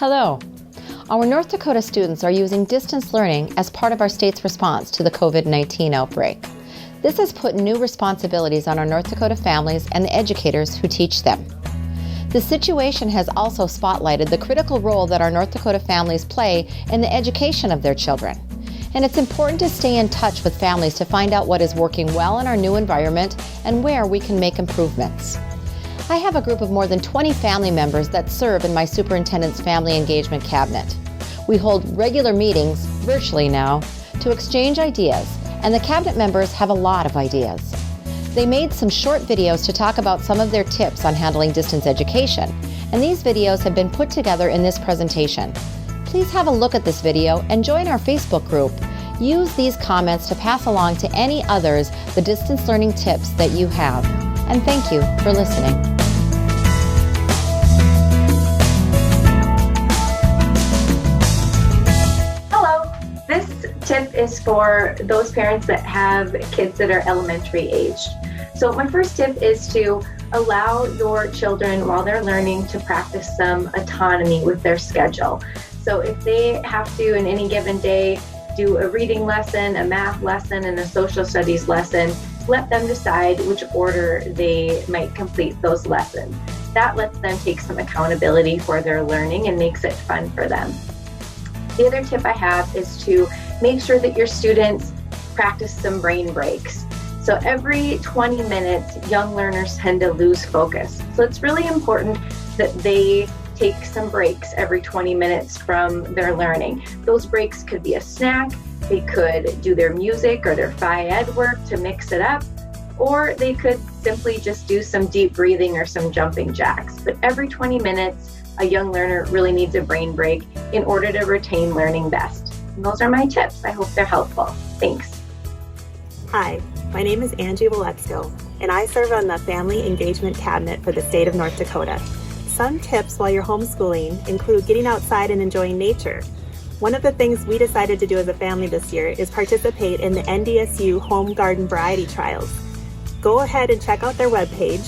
Hello. Our North Dakota students are using distance learning as part of our state's response to the COVID-19 outbreak. This has put new responsibilities on our North Dakota families and the educators who teach them. The situation has also spotlighted the critical role that our North Dakota families play in the education of their children. And it's important to stay in touch with families to find out what is working well in our new environment and where we can make improvements. I have a group of more than 20 family members that serve in my superintendent's family engagement cabinet. We hold regular meetings, virtually now, to exchange ideas, and the cabinet members have a lot of ideas. They made some short videos to talk about some of their tips on handling distance education, and these videos have been put together in this presentation. Please have a look at this video and join our Facebook group. Use these comments to pass along to any others the distance learning tips that you have. And thank you for listening. Hello, this tip is for those parents that have kids that are elementary aged. So my first tip is to allow your children while they're learning to practice some autonomy with their schedule. So if they have to in any given day do a reading lesson, a math lesson, and a social studies lesson, let them decide which order they might complete those lessons. That lets them take some accountability for their learning and makes it fun for them. The other tip I have is to make sure that your students practice some brain breaks. So every 20 minutes, young learners tend to lose focus. So it's really important that they take some breaks every 20 minutes from their learning. Those breaks could be a snack, they could do their music or their Phi-Ed work to mix it up, or they could simply just do some deep breathing or some jumping jacks. But every 20 minutes, a young learner really needs a brain break in order to retain learning best. And those are my tips. I hope they're helpful. Thanks. Hi, my name is ANGIE WALETZKO, and I serve on the Family Engagement Cabinet for the state of North Dakota. Some tips while you're homeschooling include getting outside and enjoying nature. One of the things we decided to do as a family this year is participate in the NDSU Home Garden Variety Trials. Go ahead and check out their webpage,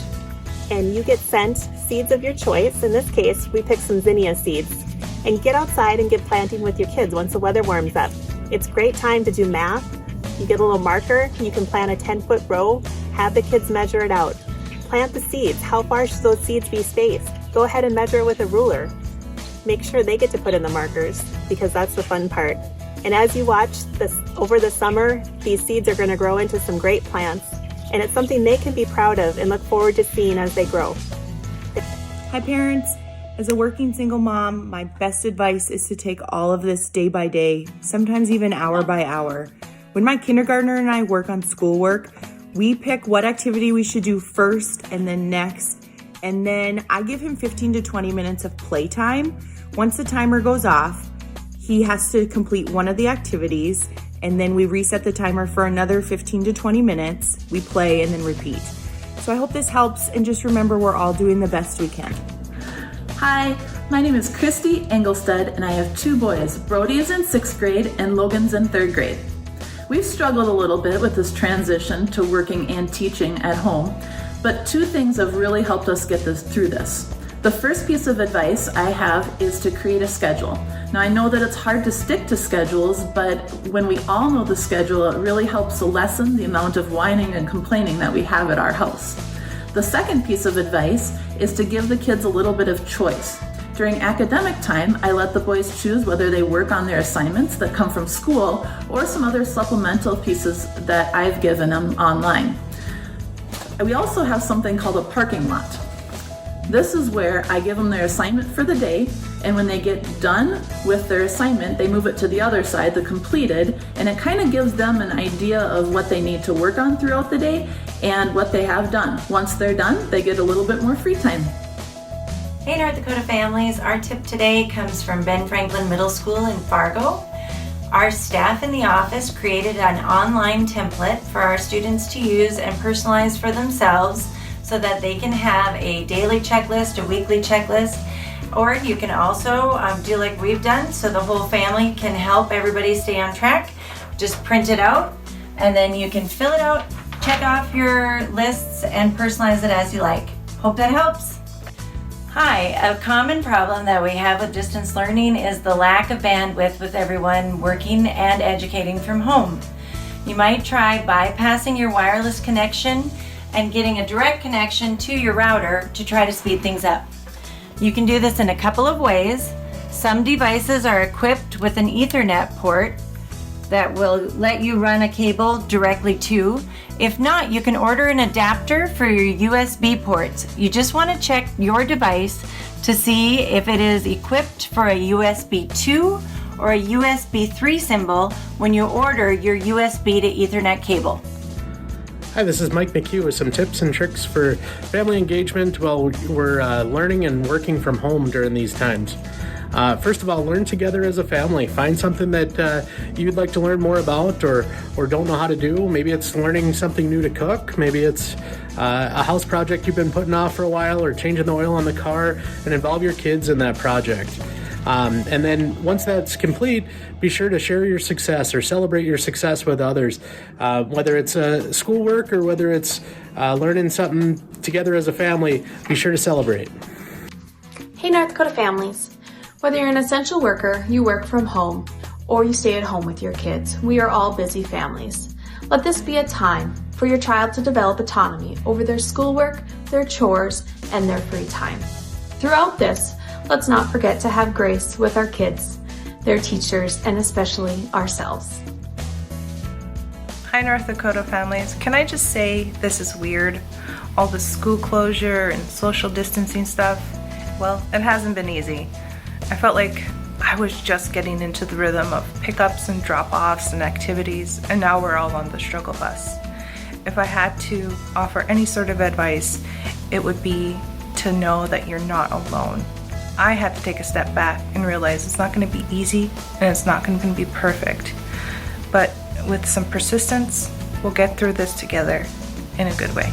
and you get sent seeds of your choice. In this case, we picked some zinnia seeds. And get outside and get planting with your kids once the weather warms up. It's a great time to do math. You get a little marker, you can plant a 10-foot row, have the kids measure it out. Plant the seeds. How far should those seeds be spaced? Go ahead and measure it with a ruler. Make sure they get to put in the markers because that's the fun part. And as you watch this over the summer, these seeds are going to grow into some great plants. And it's something they can be proud of and look forward to seeing as they grow. Hi parents. As a working single mom, my best advice is to take all of this day by day, sometimes even hour by hour. When my kindergartner and I work on schoolwork, we pick what activity we should do first and then next. And then I give him 15 to 20 minutes of playtime. Once the timer goes off, he has to complete one of the activities, and then we reset the timer for another 15 to 20 minutes. We play and then repeat. So I hope this helps, and just remember we're all doing the best we can. Hi, my name is KRISTI ENGELSTAD, and I have two boys. Brody is in 6th grade and Logan's in 3rd grade. We've struggled a little bit with this transition to working and teaching at home, but two things have really helped us get through this. The first piece of advice I have is to create a schedule. Now I know that it's hard to stick to schedules, but when we all know the schedule, it really helps to lessen the amount of whining and complaining that we have at our house. The second piece of advice is to give the kids a little bit of choice. During academic time, I let the boys choose whether they work on their assignments that come from school or some other supplemental pieces that I've given them online. We also have something called a parking lot. This is where I give them their assignment for the day, and when they get done with their assignment, they move it to the other side, the completed, and it kind of gives them an idea of what they need to work on throughout the day and what they have done. Once they're done, they get a little bit more free time. Hey North Dakota families, our tip today comes from Ben Franklin Middle School in Fargo. Our staff in the office created an online template for our students to use and personalize for themselves so that they can have a daily checklist, a weekly checklist, or you can also do like we've done so the whole family can help everybody stay on track. Just print it out and then you can fill it out, check off your lists, and personalize it as you like. Hope that helps. Hi, a common problem that we have with distance learning is the lack of bandwidth with everyone working and educating from home. You might try bypassing your wireless connection and getting a direct connection to your router to try to speed things up. You can do this in a couple of ways. Some devices are equipped with an Ethernet port that will let you run a cable directly to. If not, you can order an adapter for your USB ports. You just want to check your device to see if it is equipped for a USB 2 or a USB 3 symbol when you order your USB to Ethernet cable. Hi, this is Mike McHugh with some tips and tricks for family engagement while we're learning and working from home during these times. First of all, learn together as a family. Find something that you'd like to learn more about or don't know how to do. Maybe it's learning something new to cook. Maybe it's a house project you've been putting off for a while, or changing the oil on the car, and involve your kids in that project. And then once that's complete, be sure to share your success or celebrate your success with others. Whether it's schoolwork or whether it's learning something together as a family, be sure to celebrate. Hey North Dakota families. Whether you're an essential worker, you work from home, or you stay at home with your kids, we are all busy families. Let this be a time for your child to develop autonomy over their schoolwork, their chores, and their free time. Throughout this, let's not forget to have grace with our kids, their teachers, and especially ourselves. Hi North Dakota families. Can I just say this is weird? All the school closure and social distancing stuff. Well, it hasn't been easy. I felt like I was just getting into the rhythm of pickups and drop-offs and activities, and now we're all on the struggle bus. If I had to offer any sort of advice, it would be to know that you're not alone. I had to take a step back and realize it's not going to be easy and it's not going to be perfect. But with some persistence, we'll get through this together in a good way.